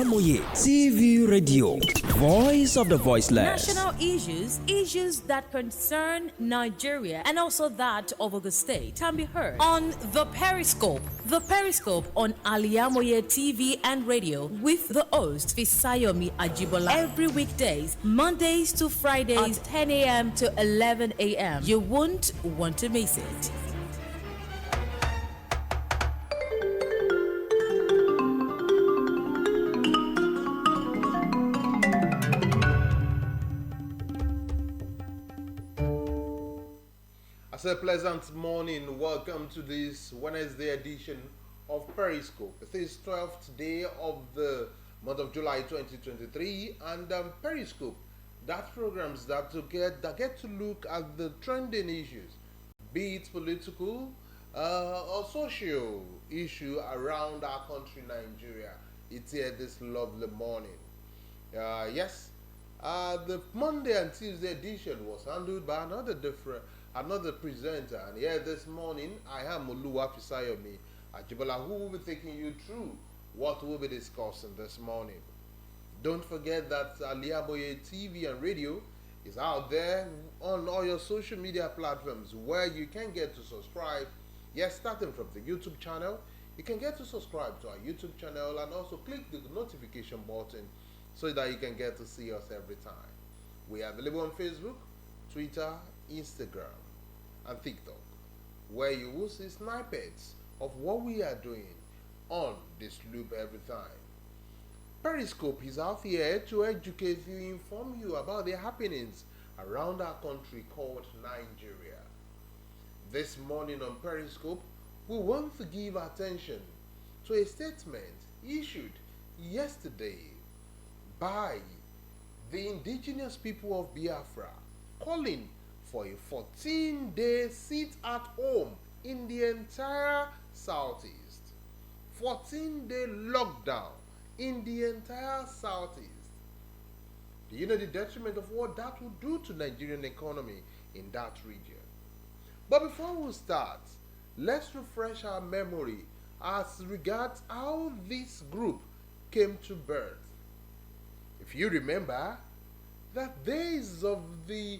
Al-IyamoyeTv Radio, voice of the voiceless. National issues that concern Nigeria and also that of the state can be heard on the Periscope. The Periscope on Al-IyamoyeTv and radio with the host Fisayomi Ajibola every weekdays, Mondays to Fridays, 10 a.m. to 11 a.m. You won't want to miss it. A pleasant morning. Welcome to this Wednesday edition of Periscope. It is 12th day of the month of July 2023, and Periscope, that programs that get to look at the trending issues, be it political or social issue around our country, Nigeria. It's here this lovely morning. The Monday and Tuesday edition was handled by another presenter, and here this morning I am Oluwafisayomi Ajibola, who will be taking you through what we'll be discussing this morning. Don't forget that Al-IyamoyeTv and radio is out there on all your social media platforms where you can get to subscribe. Yes, starting from the YouTube channel, you can get to subscribe to our YouTube channel and also click the notification button so that you can get to see us every time. We are available on Facebook, Twitter, Instagram, and TikTok, where you will see snippets of what we are doing on this loop every time. Periscope is out here to educate you, inform you about the happenings around our country called Nigeria. This morning on Periscope, we want to give attention to a statement issued yesterday by the indigenous people of Biafra, calling for a 14-day sit-at-home in the entire southeast. 14-day lockdown in the entire southeast. Do you know the detriment of what that would do to Nigerian economy in that region? But before we start, let's refresh our memory as regards how this group came to birth. If you remember, that days of the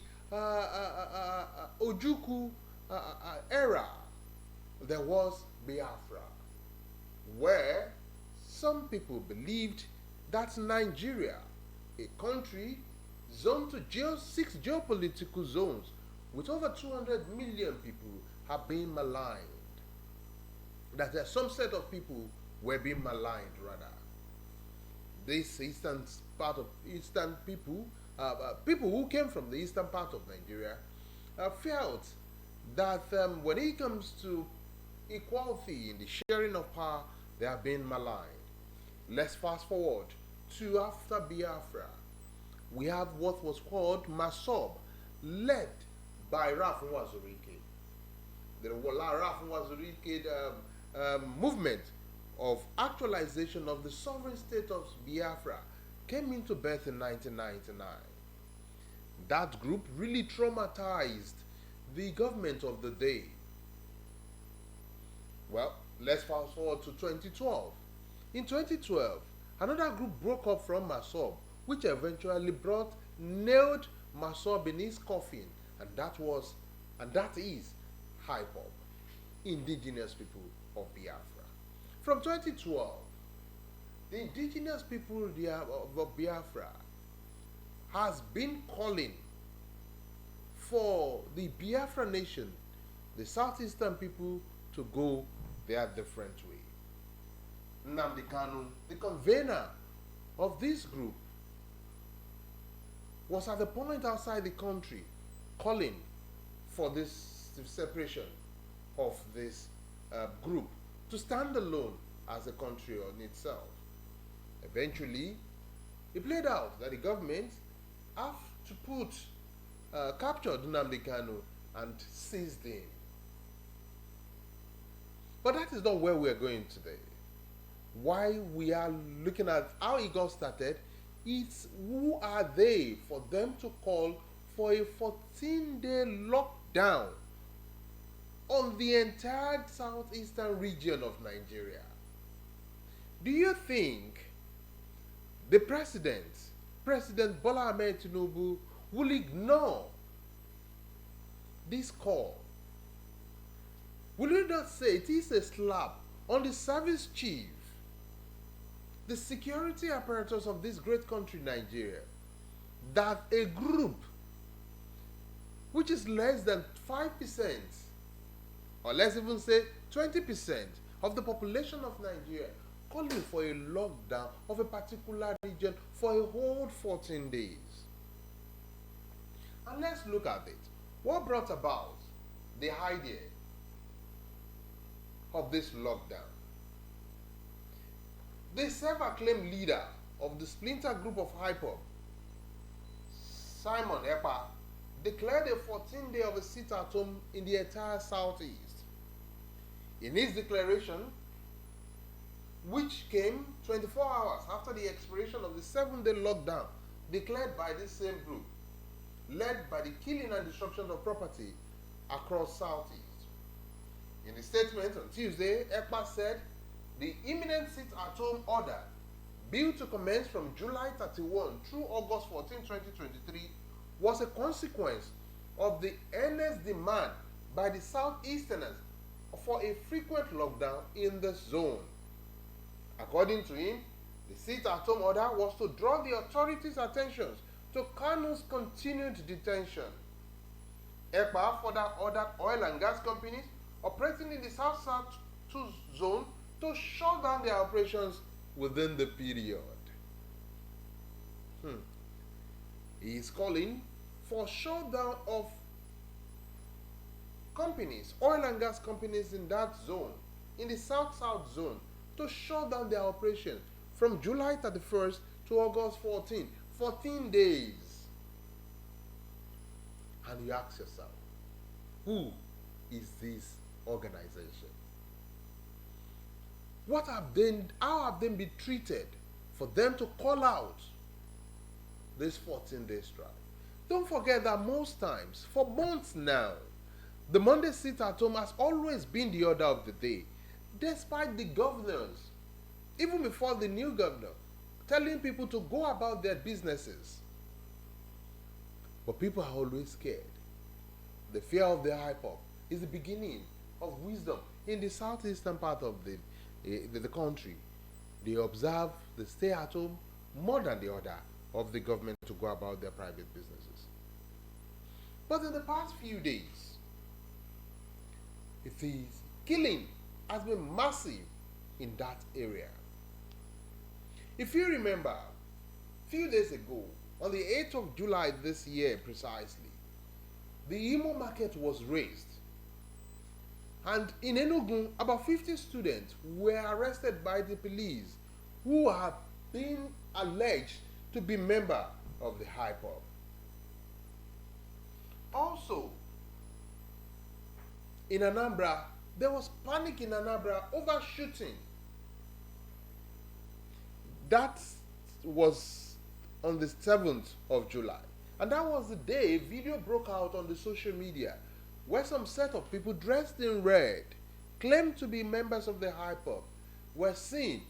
Ojukwu era, there was Biafra, where some people believed that Nigeria, a country zoned to 6 geopolitical zones with over 200 million people, have been maligned. That some set of people were being maligned, rather. This eastern people, people who came from the eastern part of Nigeria, felt that when it comes to equality in the sharing of power, they are being maligned. Let's fast forward to after Biafra. We have what was called Masob, led by Raf Nwazurike. The Raf Nwazurike movement of actualization of the sovereign state of Biafra came into birth in 1999. That group really traumatized the government of the day. Well, let's fast forward to 2012. In 2012, another group broke up from Masob, which eventually nailed Masob in his coffin, and that is HIPOP, indigenous people of Biafra. From 2012, the indigenous people of Biafra has been calling for the Biafra nation, the southeastern people, to go their different way. Nnamdi Kanu, the convener of this group, was at the point outside the country calling for this separation of this group to stand alone as a country on itself. Eventually, it played out that the government have to captured Nnamdi Kanu and seized him. But that is not where we are going today. Why we are looking at how it got started, it's who are they for them to call for a 14-day lockdown on the entire southeastern region of Nigeria. Do you think the President Bola Ahmed Tinubu, will ignore this call? Will you not say it is a slap on the service chief, the security apparatus of this great country, Nigeria, that a group which is less than 5%, or let's even say 20% of the population of Nigeria, calling for a lockdown of a particular region for a whole 14 days? And let's look at it. What brought about the idea of this lockdown? The self-acclaimed leader of the splinter group of IPOB, Simon Ekpa, declared a 14-day of a sit-at-home in the entire southeast. In his declaration, which came 24 hours after the expiration of the 7-day lockdown declared by this same group, led by the killing and destruction of property across southeast. In a statement on Tuesday, Ekpa said the imminent sit-at-home order, due to commence from July 31 through August 14, 2023, was a consequence of the earnest demand by the southeasterners for a frequent lockdown in the zone. According to him, the sit-at-home order was to draw the authorities' attention to Kanu's continued detention. Ekpa further ordered oil and gas companies operating in the South-South zone to shut down their operations within the period. He is calling for shutdown of companies, oil and gas companies in that zone, in the South-South zone, to shut down their operations from July 31st to August 14, 14 days. And you ask yourself, who is this organization? How have they been treated for them to call out this 14-day strike? Don't forget that most times, for months now, the Monday sit-at-home has always been the order of the day, despite the governors, even before the new governor, telling people to go about their businesses. But people are always scared. The fear of the IPOB is the beginning of wisdom in the southeastern part of the country. They observe the stay-at-home more than the order of the government to go about their private businesses. But in the past few days, killing has been massive in that area. If you remember, a few days ago, on the 8th of July this year precisely, the Imo market was raised. And in Enugu, about 50 students were arrested by the police who have been alleged to be members of the IPOB. Also, in Anambra, there was panic in Anambra over shooting. That was on the 7th of July. And that was the day a video broke out on the social media where some set of people dressed in red, claimed to be members of the IPOB, were seen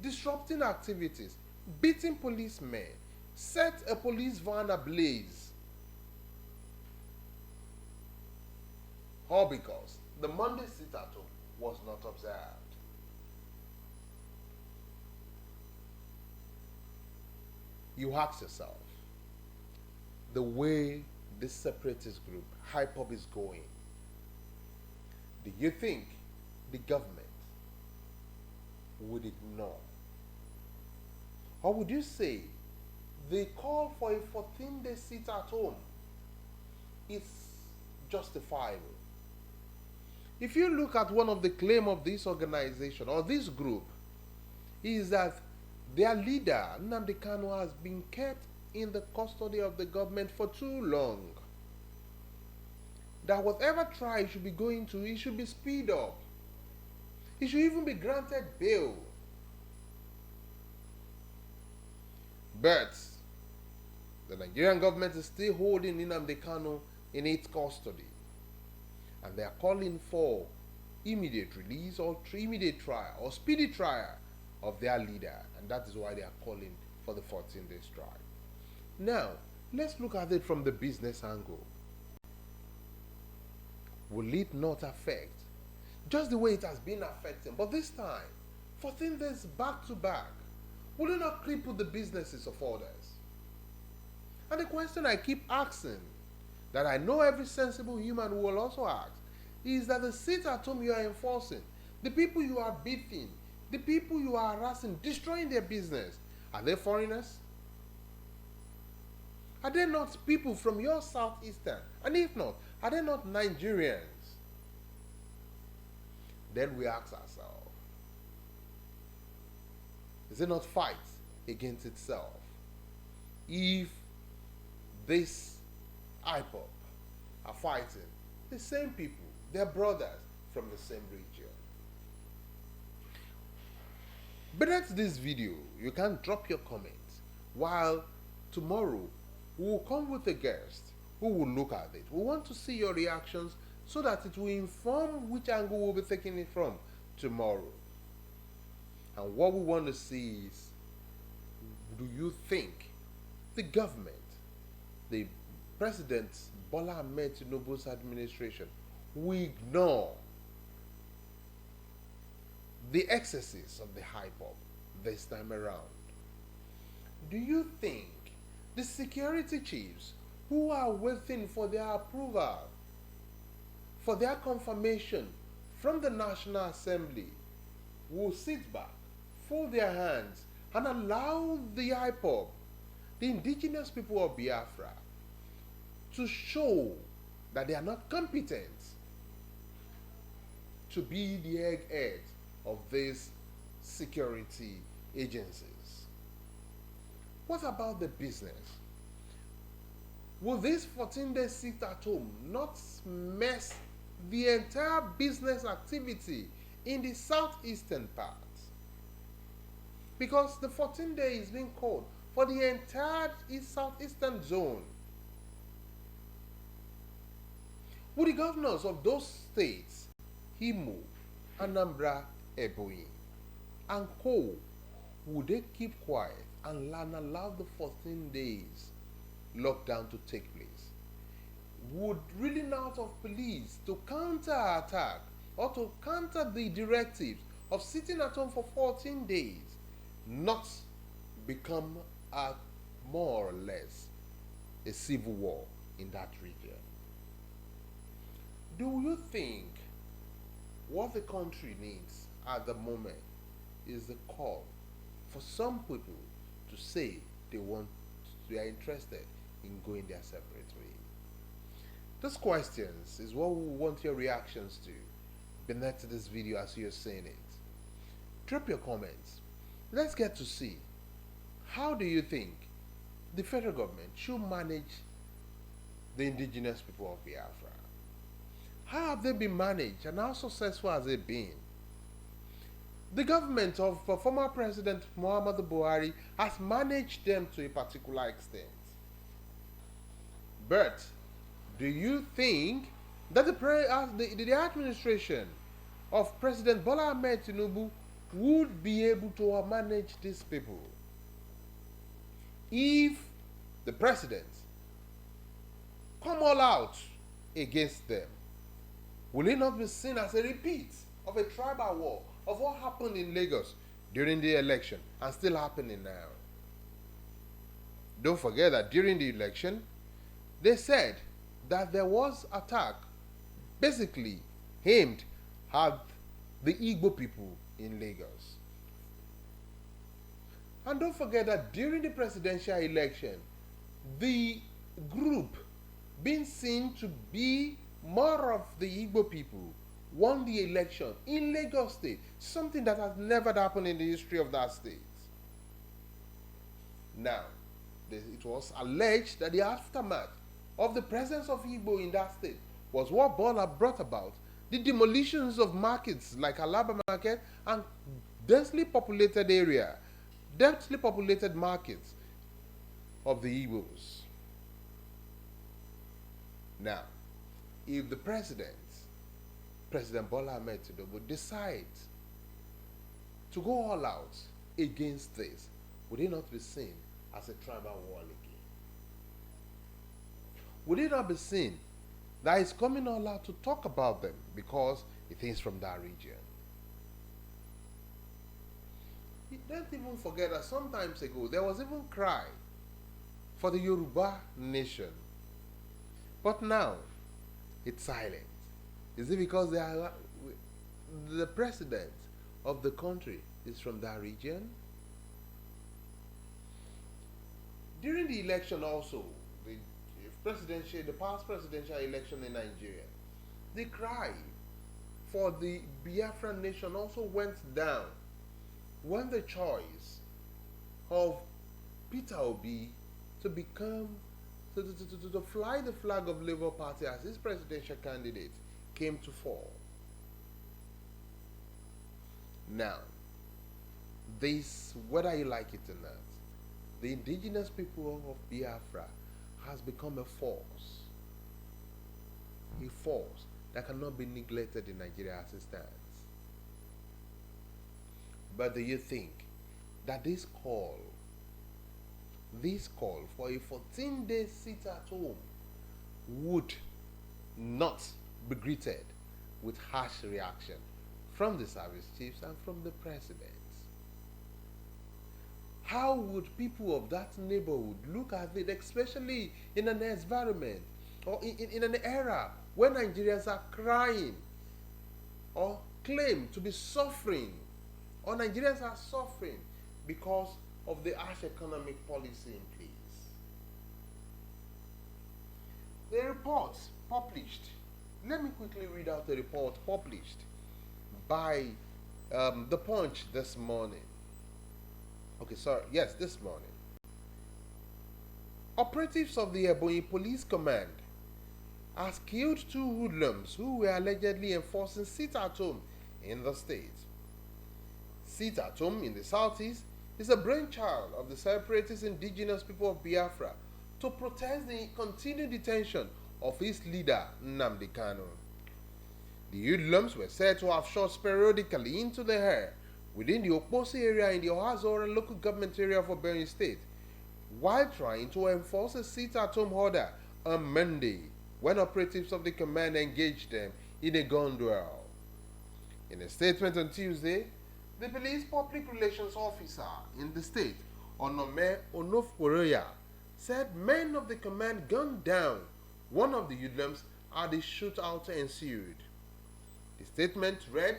disrupting activities, beating policemen, set a police van ablaze. All because the Monday sit-at-home was not observed. You ask yourself, the way this separatist group, IPOB, is going, do you think the government would ignore? Or would you say the call for a 14-day sit-at-home is justifiable? If you look at one of the claims of this organization or this group, is that their leader, Nnamdi Kanu, has been kept in the custody of the government for too long. That whatever trial he should be going to, it should be speed up. He should even be granted bail. But the Nigerian government is still holding Nnamdi Kanu in its custody. And they are calling for immediate release or immediate trial or speedy trial of their leader. And that is why they are calling for the 14-day strike. Now, let's look at it from the business angle. Will it not affect just the way it has been affecting, but this time 14 days back to back? Will it not cripple the businesses of others? And the question I keep asking, that I know every sensible human will also ask, is that the sit at home you are enforcing, the people you are beating, the people you are harassing, destroying their business, are they foreigners? Are they not people from your southeastern? And if not, are they not Nigerians? Then we ask ourselves, is it not fight against itself? If this IPOP are fighting the same people, their brothers from the same region. Beneath this video, you can drop your comments, while tomorrow we will come with a guest who will look at it. We want to see your reactions so that it will inform which angle we'll be taking it from tomorrow. And what we want to see is, do you think the government, the President Bola Ahmed Tinubu's administration, will ignore the excesses of the IPOP this time around? Do you think the security chiefs who are waiting for their approval, for their confirmation from the National Assembly, will sit back, fold their hands, and allow the IPOP, the indigenous people of Biafra, to show that they are not competent to be the eggheads of these security agencies? What about the business? Will this 14-day sit at home not mess the entire business activity in the southeastern part? Because the 14-day is being called for the entire southeastern zone. Will the governors of those states, Imo, Anambra, Ebonyi, and Co, would they keep quiet and allow the 14 days lockdown to take place? Would reeling out of police to counter-attack or to counter the directives of sitting at home for 14 days not become more or less a civil war in that region? Do you think what the country needs at the moment is the call for some people to say they are interested in going their separate way? These questions is what we want your reactions to beneath this video as you're saying it. Drop your comments. Let's get to see, how do you think the federal government should manage the indigenous people of Biafra? How have they been managed and how successful has it been? The government of former President Muhammadu Buhari has managed them to a particular extent. But do you think that the administration of President Bola Ahmed Tinubu would be able to manage these people if the president come all out against them? Will it not be seen as a repeat of a tribal war of what happened in Lagos during the election and still happening now? Don't forget that during the election, they said that there was attack basically aimed at the Igbo people in Lagos. And don't forget that during the presidential election, the group being seen to be more of the Igbo people won the election in Lagos State, something that has never happened in the history of that state. Now, it was alleged that the aftermath of the presence of Igbo in that state was what Bola brought about the demolitions of markets like Alaba Market and densely populated markets of the Igbos. Now, if the President Bola Ahmed Tinubu decides to go all out against this, would it not be seen as a tribal war again? Would it not be seen that he's coming all out to talk about them because he thinks from that region? Don't even forget that some times ago there was even cry for the Yoruba nation. But now it's silent. Is it because the president of the country is from that region? During the election also, the past presidential election in Nigeria, the cry for the Biafran nation also went down when the choice of Peter Obi to fly the flag of Labour Party as his presidential candidate came to fall. Now, this, whether you like it or not, the indigenous people of Biafra has become a force that cannot be neglected in Nigeria as it stands. But do you think that this call for a 14-day sit at home would not be greeted with harsh reaction from the service chiefs and from the president? How would people of that neighborhood look at it, especially in an environment or in an era when Nigerians are crying or claim to be suffering, or Nigerians are suffering because of the harsh economic policy in place? The report published, let me quickly read out the report published by The Punch this morning. This morning. Operatives of the Ebonyi Police Command has killed 2 hoodlums who were allegedly enforcing sit-at-home in the state. Sit-at-home in the southeast is a brainchild of the separatist indigenous people of Biafra to protest the continued detention of its leader, Nnamdi Kanu. The hoodlums were said to have shots periodically into the air within the Oposi area in the Ohazora local government area of Benue State, while trying to enforce a sit-at-home order on Monday when operatives of the command engaged them in a gun duel. In a statement on Tuesday, the police public relations officer in the state, Onome Onofkoroya, said men of the command gunned down one of the hoodlums as the shootout ensued. The statement read,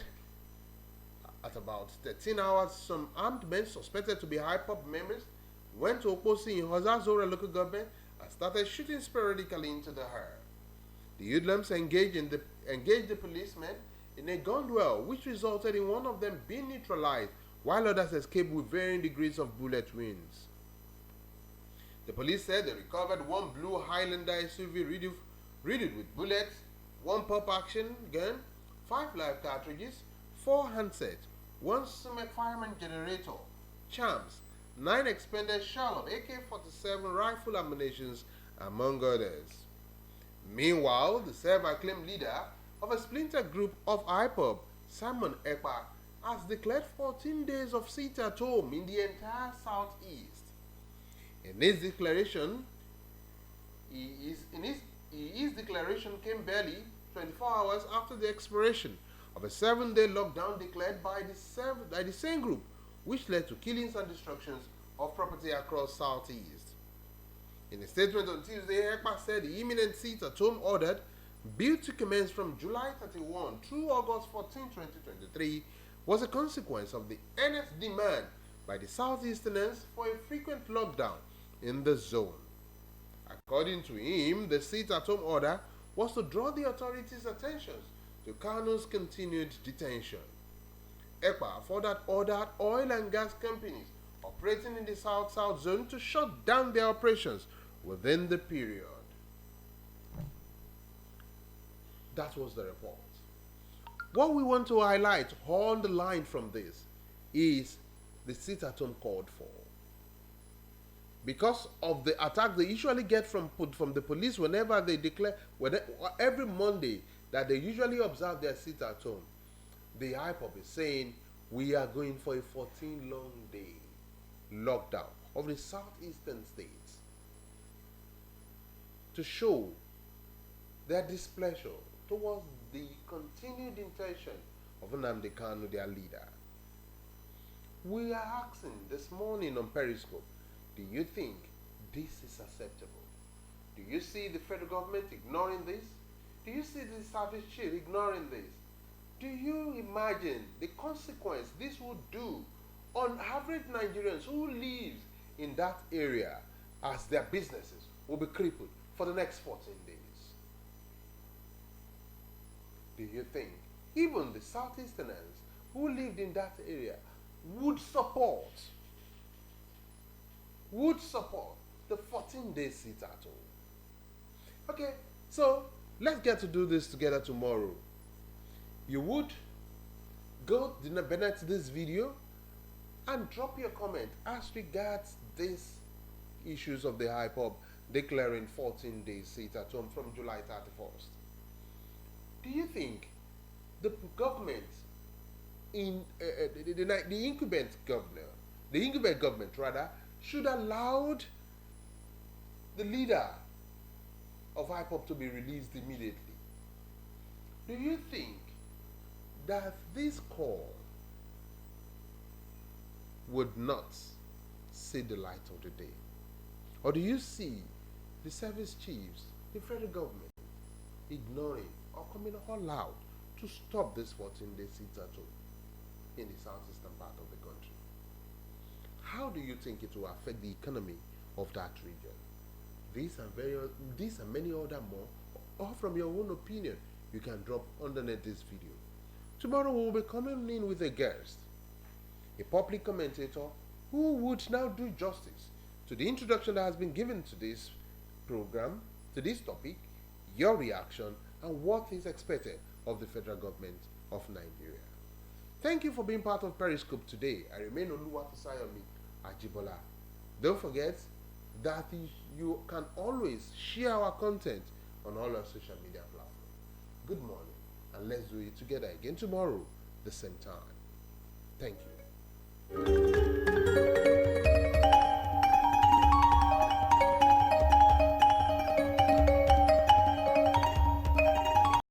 at about 13 hours, some armed men suspected to be IPOB members went to Oposi in Hozazora local government and started shooting sporadically into the air. The hoodlums engaged the policemen in a gun duel, which resulted in one of them being neutralized, while others escaped with varying degrees of bullet wounds. The police said they recovered 1 blue Highlander SUV riddled with bullets, 1 pump-action gun, 5 live cartridges, 4 handsets, 1 Sumac fireman generator, charms, 9 expended shell of AK-47 rifle ammunitions, among others. Meanwhile, the self-acclaimed leader of a splinter group of IPOB, Simon Ekpa, has declared 14 days of sit-at-home in the entire southeast. In his declaration, his declaration came barely 24 hours after the expiration of a 7-day lockdown declared by the same group, which led to killings and destructions of property across southeast. In a statement on Tuesday, Ekpa said the imminent sit-at-home ordered, built to commence from July 31 through August 14, 2023, was a consequence of the earnest demand by the southeasterners for a frequent lockdown in the zone. According to him, the sit-at-home order was to draw the authorities' attention to Kanu's continued detention. Ekpa further ordered oil and gas companies operating in the South-South zone to shut down their operations within the period. That was the report. What we want to highlight on the line from this is the sit-at-home called for. Because of the attack they usually get from the police whenever they declare, every Monday that they usually observe their sit-at-home, the IPOB is saying, we are going for a 14 long day. lockdown of the southeastern states to show their displeasure towards the continued intention of Nnamdi Kanu, their leader. We are asking this morning on Periscope, do you think this is acceptable? Do you see the federal government ignoring this? Do you see the service chief ignoring this? Do you imagine the consequence this would do on average Nigerians who live in that area as their businesses will be crippled for the next 14 days? Do you think even the Southeasterners who lived in that area would support the 14-day sit at home? Okay, so let's get to do this together tomorrow. You would go beneath this video and drop your comment as regards these issues of the IPOB declaring 14 days sit at home from July 31st. Do you think the government the incumbent government should allow the leader of IPOB to be released immediately? Do you think that this call would not see the light of the day? Or do you see the service chiefs, the federal government, ignoring or coming all out to stop this 14-day sit at home in the southeastern part of the country? How do you think it will affect the economy of that region? These and many other more, or from your own opinion, you can drop underneath this video. Tomorrow we will be coming in with a guest, a public commentator who would now do justice to the introduction that has been given to this program, to this topic, your reaction, and what is expected of the federal government of Nigeria. Thank you for being part of Periscope today. I remain Oluwafisayomi Ajibola. Don't forget that you can always share our content on all our social media platforms. Good morning, and let's do it together again tomorrow, the same time. Thank you.